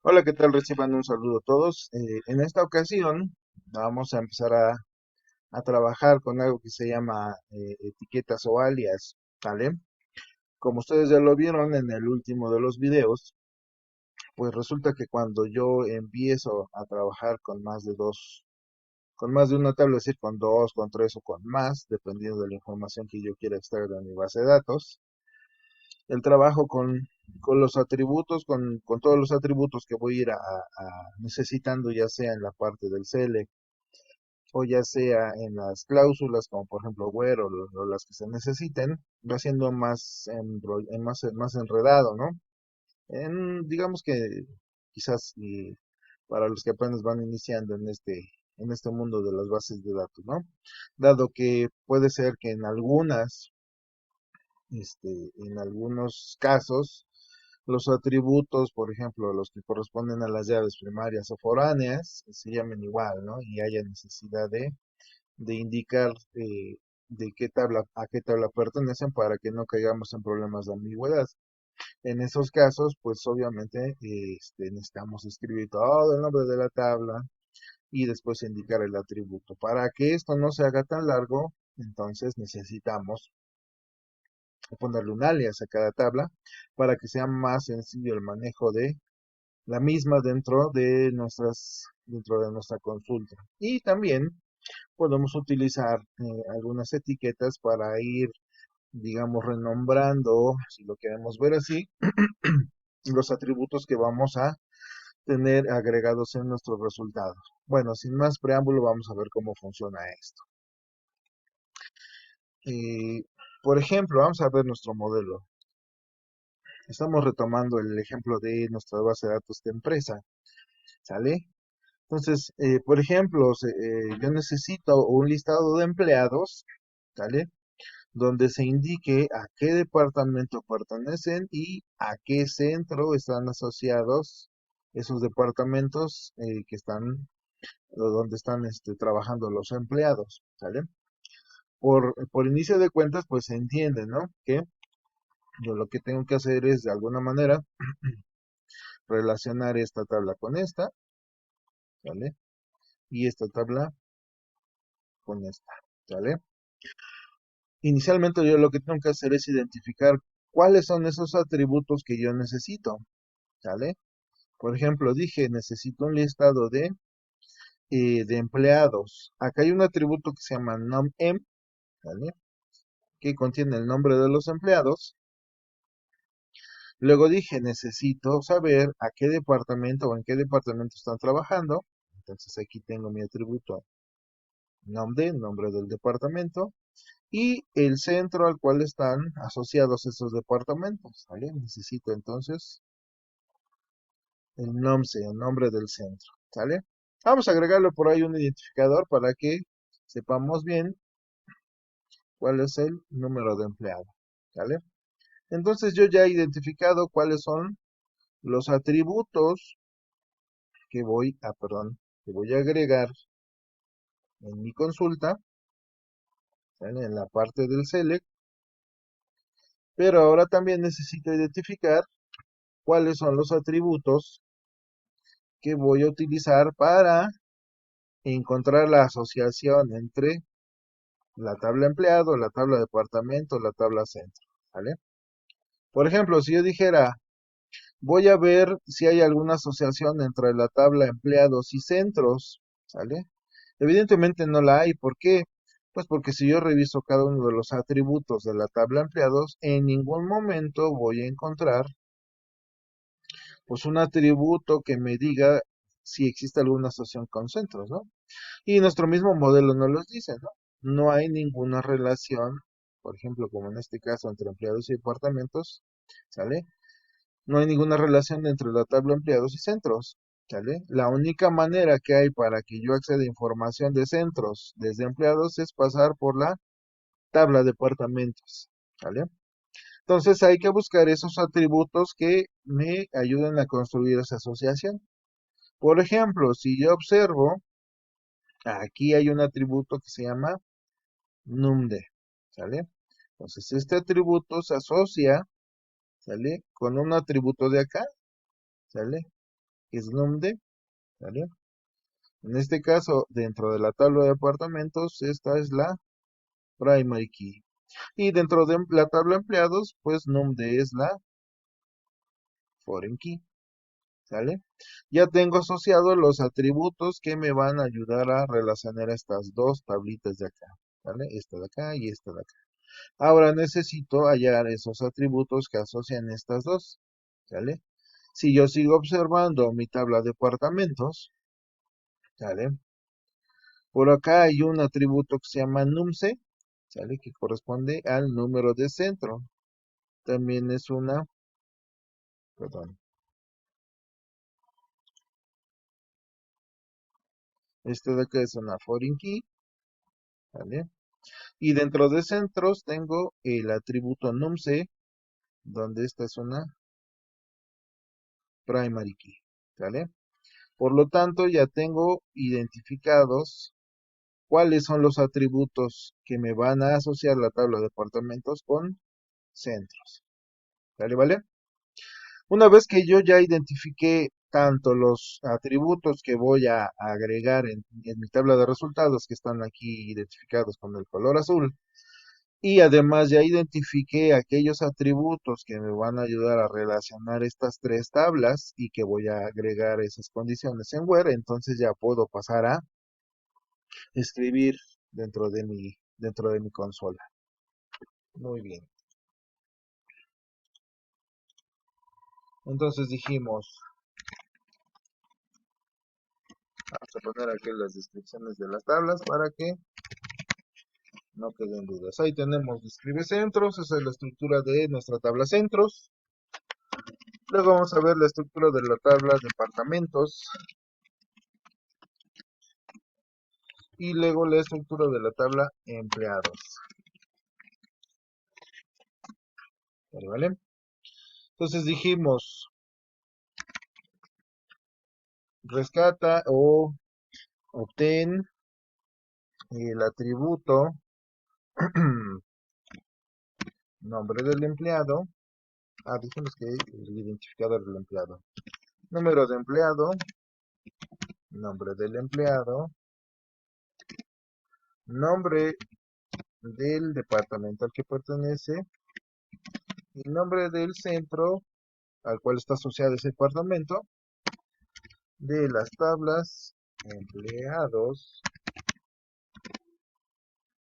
Hola, ¿qué tal? Reciban un saludo a todos. En esta ocasión vamos a empezar a trabajar con algo que se llama etiquetas o alias, ¿vale? Como ustedes ya lo vieron en el último de los videos, pues resulta que cuando yo empiezo a trabajar con más de con más de una tabla, es decir, con dos, con tres o con más, dependiendo de la información que yo quiera extraer de mi base de datos, el trabajo con los atributos, con todos los atributos que voy a ir necesitando, ya sea en la parte del select o ya sea en las cláusulas, como por ejemplo where o las que se necesiten, va siendo más enredado, ¿no? Digamos que quizás para los que apenas van iniciando en este mundo de las bases de datos, ¿no? Dado que puede ser que en algunos casos, los atributos, por ejemplo, los que corresponden a las llaves primarias o foráneas, se llamen igual, ¿no? Y haya necesidad de indicar de qué tabla, a qué tabla pertenecen para que no caigamos en problemas de ambigüedad. En esos casos, pues obviamente necesitamos escribir todo el nombre de la tabla y después indicar el atributo. Para que esto no se haga tan largo, entonces necesitamos ponerle un alias a cada tabla para que sea más sencillo el manejo de la misma dentro de nuestra consulta. Y también podemos utilizar algunas etiquetas para ir, digamos, renombrando, si lo queremos ver así, los atributos que vamos a tener agregados en nuestros resultados. Bueno, sin más preámbulo, vamos a ver cómo funciona esto. Eh, por ejemplo, vamos a ver nuestro modelo. Estamos retomando el ejemplo de nuestra base de datos de empresa, ¿sale? Entonces, por ejemplo, yo necesito un listado de empleados, ¿sale? Donde se indique a qué departamento pertenecen y a qué centro están asociados esos departamentos que están, o donde están trabajando los empleados, ¿sale? Por inicio de cuentas, pues se entiende, ¿no? Que yo lo que tengo que hacer es, de alguna manera, relacionar esta tabla con esta, ¿sale? Y esta tabla con esta, ¿sale? Inicialmente yo lo que tengo que hacer es identificar cuáles son esos atributos que yo necesito, ¿sale? Por ejemplo, dije, necesito un listado de empleados. Acá hay un atributo que se llama NumEm, ¿vale? Que contiene el nombre de los empleados. Luego dije, necesito saber a qué departamento o en qué departamento están trabajando. Entonces aquí tengo mi atributo NumD, nombre del departamento, y el centro al cual están asociados esos departamentos, ¿vale? Necesito entonces el NOMSE, el nombre del centro, ¿sale? Vamos a agregarle por ahí un identificador para que sepamos bien cuál es el número de empleado, ¿sale? Entonces yo ya he identificado cuáles son los atributos que voy a agregar en mi consulta, ¿sale? En la parte del select, pero ahora también necesito identificar cuáles son los atributos que voy a utilizar para encontrar la asociación entre la tabla empleado, la tabla departamento, la tabla centro, ¿vale? Por ejemplo, si yo dijera, voy a ver si hay alguna asociación entre la tabla empleados y centros, ¿sale? Evidentemente no la hay, ¿por qué? Pues porque si yo reviso cada uno de los atributos de la tabla empleados, en ningún momento voy a encontrar pues un atributo que me diga si existe alguna asociación con centros, ¿no? Y nuestro mismo modelo nos los dice, ¿no? No hay ninguna relación, por ejemplo, como en este caso, entre empleados y departamentos, ¿sale? No hay ninguna relación entre la tabla empleados y centros, ¿sale? La única manera que hay para que yo acceda a información de centros desde empleados es pasar por la tabla de departamentos, ¿sale? Entonces hay que buscar esos atributos que me ayuden a construir esa asociación. Por ejemplo, si yo observo, aquí hay un atributo que se llama NumD, ¿sale? Entonces este atributo se asocia, ¿sale? Con un atributo de acá, ¿sale? que es NumD, ¿vale? En este caso, dentro de la tabla de departamentos, esta es la primary key. Y dentro de la tabla empleados, pues NumD es la foreign key, ¿sale? Ya tengo asociados los atributos que me van a ayudar a relacionar estas dos tablitas de acá, ¿vale? Esta de acá y esta de acá. Ahora necesito hallar esos atributos que asocian estas dos, ¿sale? Si yo sigo observando mi tabla de departamentos, ¿sale? Por acá hay un atributo que se llama numC, ¿sale? Que corresponde al número de centro. También es una, perdón, este de acá es una foreign key, ¿vale? Y dentro de centros tengo el atributo numC, donde esta es una primary key, ¿sale? Por lo tanto, ya tengo identificados cuáles son los atributos que me van a asociar la tabla de departamentos con centros. ¿Vale? ¿Vale? Una vez que yo ya identifiqué tanto los atributos que voy a agregar en mi tabla de resultados, que están aquí identificados con el color azul, y además ya identifiqué aquellos atributos que me van a ayudar a relacionar estas tres tablas y que voy a agregar esas condiciones en Word, entonces ya puedo pasar a escribir dentro de mi consola. Muy bien. Entonces dijimos, vamos a poner aquí las descripciones de las tablas para que no queden dudas. Ahí tenemos describe centros, esa es la estructura de nuestra tabla centros. Luego vamos a ver la estructura de la tabla departamentos. Y luego la estructura de la tabla empleados. ¿Vale? ¿Vale? Entonces dijimos, rescata o obtén el atributo nombre del empleado. Dijimos que el identificador del empleado. Número de empleado, nombre del empleado, nombre del departamento al que pertenece y nombre del centro al cual está asociado ese departamento de las tablas empleados,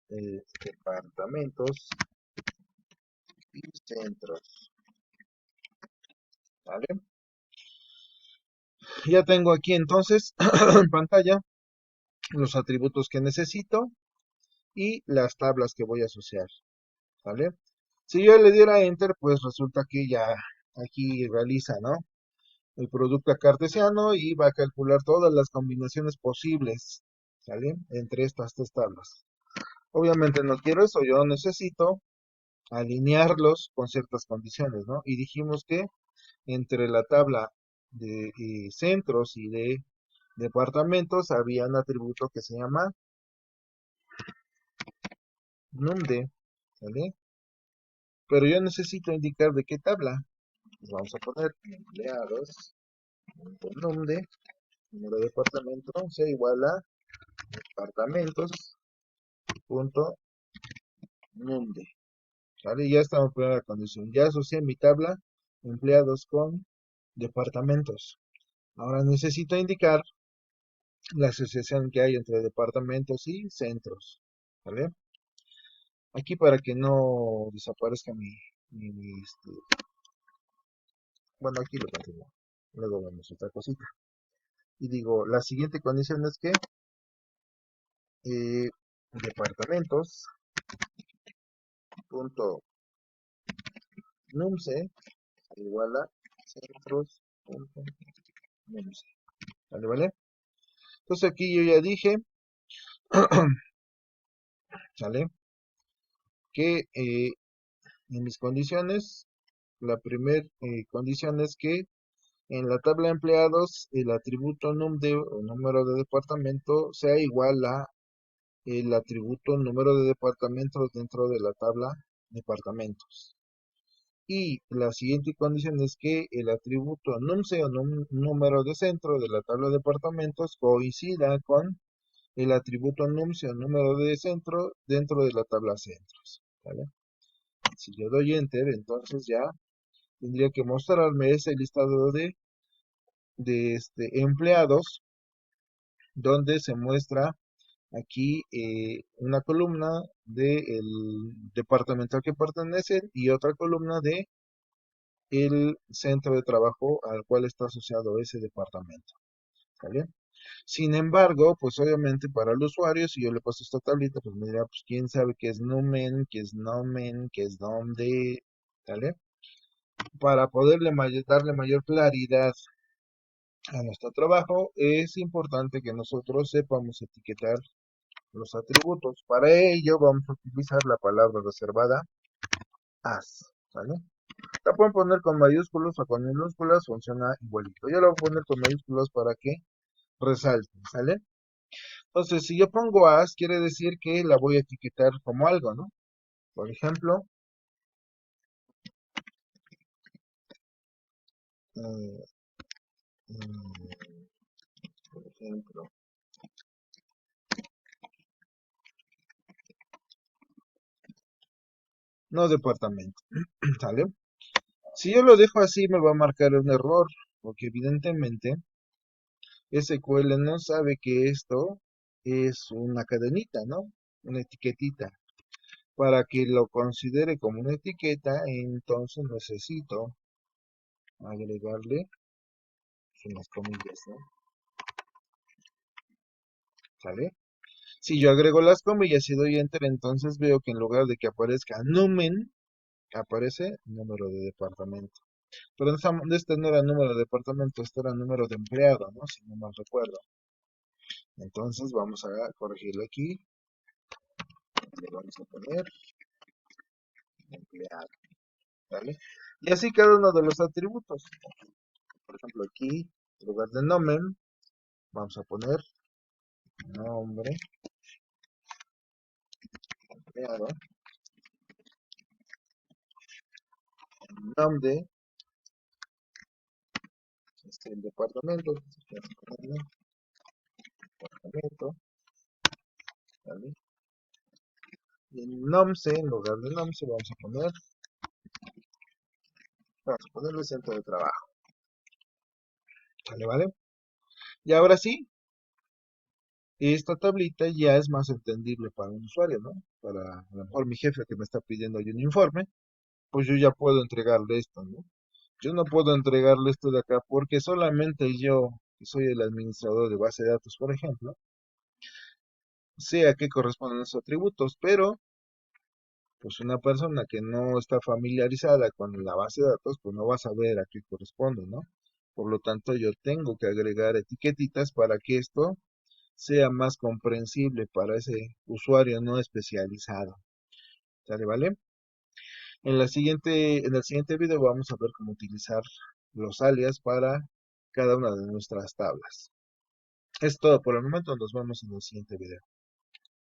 departamentos y centros. ¿Vale? Ya tengo aquí entonces en pantalla los atributos que necesito y las tablas que voy a asociar. ¿Vale? Si yo le diera enter, pues resulta que ya aquí realiza, ¿no? El producto cartesiano y va a calcular todas las combinaciones posibles, ¿sale? Entre estas tres tablas. Obviamente no quiero eso, yo necesito alinearlos con ciertas condiciones, ¿no? Y dijimos que entre la tabla de centros y de departamentos había un atributo que se llama numD, ¿vale? Pero yo necesito indicar de qué tabla. Pues vamos a poner empleados, numD, número de departamento, sea igual a departamentos, punto numd. ¿Vale? Ya está en primera condición. Ya asocié mi tabla empleados con departamentos. Ahora necesito indicar la asociación que hay entre departamentos y centros. ¿Vale? Aquí para que no desaparezca bueno, aquí lo continúo. Luego vemos otra cosita. Y digo, la siguiente condición es que departamentos punto numce igual a centros punto numce. ¿Vale? ¿Vale? Entonces aquí yo ya dije, ¿sale? Que en mis condiciones, la primera condición es que en la tabla de empleados el atributo numd o número de departamento sea igual a el atributo número de departamentos dentro de la tabla departamentos. Y la siguiente condición es que el atributo num sea un número de centro de la tabla de departamentos coincida con el atributo num sea un número de centro dentro de la tabla centros. ¿Vale? Si yo doy enter, entonces ya tendría que mostrarme ese listado de empleados donde se muestra aquí una columna del departamento al que pertenecen y otra columna de el centro de trabajo al cual está asociado ese departamento. ¿Vale? Sin embargo, pues obviamente para el usuario, si yo le paso esta tablita, pues me dirá, pues quién sabe qué es numen, qué es nomen, qué es dónde, ¿vale? Para poderle darle mayor claridad a nuestro trabajo, es importante que nosotros sepamos etiquetar los atributos. Para ello vamos a utilizar la palabra reservada as, ¿vale? La pueden poner con mayúsculas o con minúsculas, funciona igualito. Yo la voy a poner con mayúsculas para que resalte, ¿sale? Entonces, si yo pongo as, quiere decir que la voy a etiquetar como algo, ¿no? Por ejemplo, eh, mm, por ejemplo, no departamento, ¿sale? Si yo lo dejo así, me va a marcar un error, porque evidentemente SQL no sabe que esto es una cadenita, ¿no? Una etiquetita. Para que lo considere como una etiqueta, entonces necesito agregarle unas comillas, ¿no? ¿Sale? Si yo agrego las comillas y doy enter, entonces veo que en lugar de que aparezca numen, aparece número de departamento. Pero este no era número de departamento, este era número de empleado, ¿no? Si no mal recuerdo. Entonces vamos a corregirlo aquí. Le vamos a poner empleado, ¿vale? Y así cada uno de los atributos. Por ejemplo, aquí, en lugar de nomen, vamos a poner nombre, empleado, nombre, el departamento, departamento, ¿vale? Y en nomce, en lugar de nomce, vamos a ponerle centro de trabajo, ¿vale? ¿Vale? Y ahora sí, esta tablita ya es más entendible para un usuario, ¿no? Para a lo mejor mi jefe que me está pidiendo ahí un informe, pues yo ya puedo entregarle esto, ¿no? Yo no puedo entregarle esto de acá porque solamente yo, que soy el administrador de base de datos, por ejemplo, sé a qué corresponden esos atributos, pero pues una persona que no está familiarizada con la base de datos, pues no va a saber a qué corresponde, ¿no? Por lo tanto, yo tengo que agregar etiquetitas para que esto sea más comprensible para ese usuario no especializado. ¿Sale, vale? En el siguiente video vamos a ver cómo utilizar los alias para cada una de nuestras tablas. Es todo por el momento, nos vemos en el siguiente video.